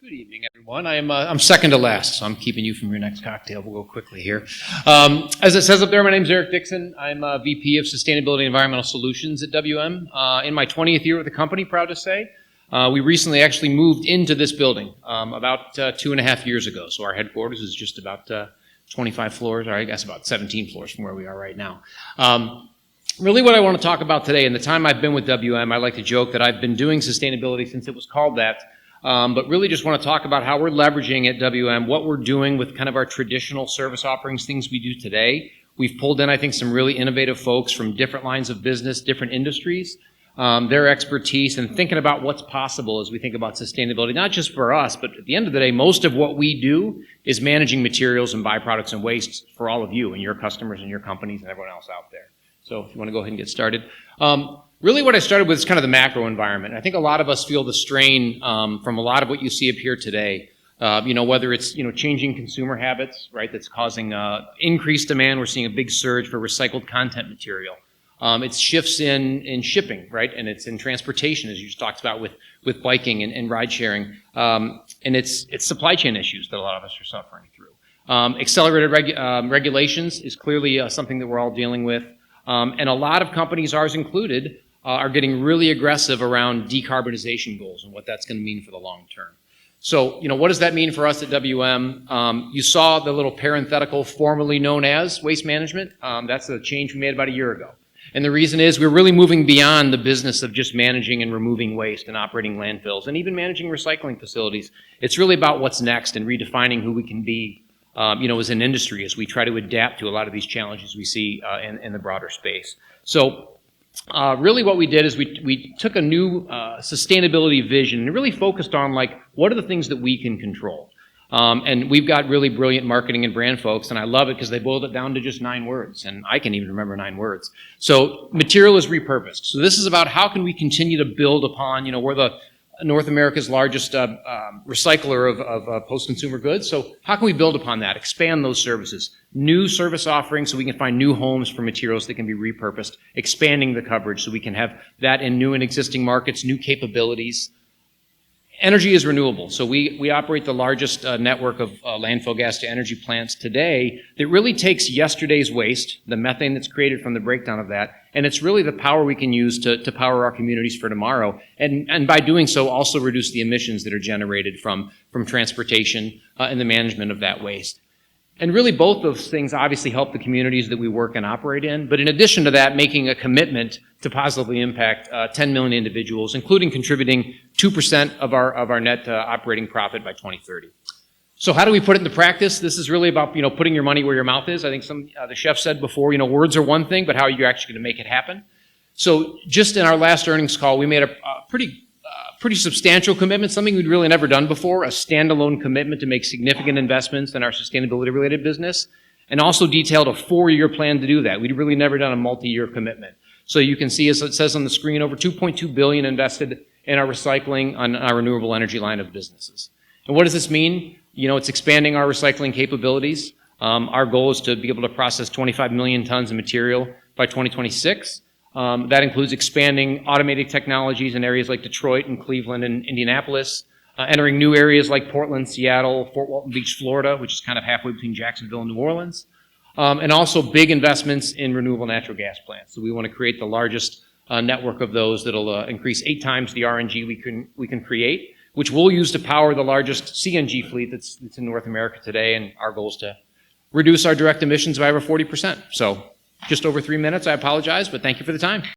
Good evening, everyone. I'm second to last, so I'm keeping you from your next cocktail. We'll go quickly here. As it says up there, my name's Eric Dixon. I'm VP of Sustainability and Environmental Solutions at WM. In my 20th year with the company, proud to say. We recently actually moved into this building about 2.5 years ago. So our headquarters is just about 25 floors, or I guess about 17 floors from where we are right now. Really what I want to talk about today, in the time I've been with WM, I like to joke that I've been doing sustainability since it was called that. But really just want to talk about how we're leveraging at WM, what we're doing with kind of our traditional service offerings, things we do today. We've pulled in, I think, some really innovative folks from different lines of business, different industries, their expertise, and thinking about what's possible as we think about sustainability, not just for us, but at the end of the day, most of what we do is managing materials and byproducts and wastes for all of you and your customers and your companies and everyone else out there. So if you want to go ahead and get started. Really what I started with is kind of the macro environment. I think a lot of us feel the strain from a lot of what you see up here today. Whether it's, changing consumer habits, right, that's causing increased demand. We're seeing a big surge for recycled content material. It's shifts in shipping, right, and it's in transportation, as you just talked about with biking and ride sharing. And it's supply chain issues that a lot of us are suffering through. Accelerated regulations is clearly something that we're all dealing with. And a lot of companies, ours included, are getting really aggressive around decarbonization goals and what that's going to mean for the long term. So, what does that mean for us at WM? You saw the little parenthetical formerly known as waste management. That's a change we made about a year ago. And the reason is we're really moving beyond the business of just managing and removing waste and operating landfills and even managing recycling facilities. It's really about what's next and redefining who we can be, as an industry as we try to adapt to a lot of these challenges we see in the broader space. So really what we did is we took a new sustainability vision and really focused on, what are the things that we can control? And we've got really brilliant marketing and brand folks, and I love it because they boiled it down to just 9 words, and I can even remember 9 words. So material is repurposed. So this is about how can we continue to build upon, we're the North America's largest recycler of post-consumer goods. So how can we build upon that, expand those services, new service offerings so we can find new homes for materials that can be repurposed, expanding the coverage so we can have that in new and existing markets, new capabilities. Energy is renewable. So we operate the largest network of landfill gas to energy plants today that really takes yesterday's waste, the methane that's created from the breakdown of that, and it's really the power we can use to power our communities for tomorrow. And by doing so, also reduce the emissions that are generated from transportation and the management of that waste. And really both those things obviously help the communities that we work and operate in. But in addition to that, making a commitment to positively impact 10 million individuals, including contributing 2% of our net operating profit by 2030. So how do we put it into practice? This is really about, putting your money where your mouth is. I think the chef said before, words are one thing, but how are you actually going to make it happen? So just in our last earnings call, we made a pretty substantial commitment, something we'd really never done before, a standalone commitment to make significant investments in our sustainability-related business, and also detailed a 4-year plan to do that. We'd really never done a multi-year commitment. So you can see, as it says on the screen, over $2.2 billion invested in our recycling on our renewable energy line of businesses. And what does this mean? It's expanding our recycling capabilities. Our goal is to be able to process 25 million tons of material by 2026. That includes expanding automated technologies in areas like Detroit and Cleveland and Indianapolis, entering new areas like Portland, Seattle, Fort Walton Beach, Florida, which is kind of halfway between Jacksonville and New Orleans, and also big investments in renewable natural gas plants. So we want to create the largest network of those that'll increase 8 times the RNG we can create, which we'll use to power the largest CNG fleet that's in North America today, and our goal is to reduce our direct emissions by over 40%. So just over 3 minutes, I apologize, but thank you for the time.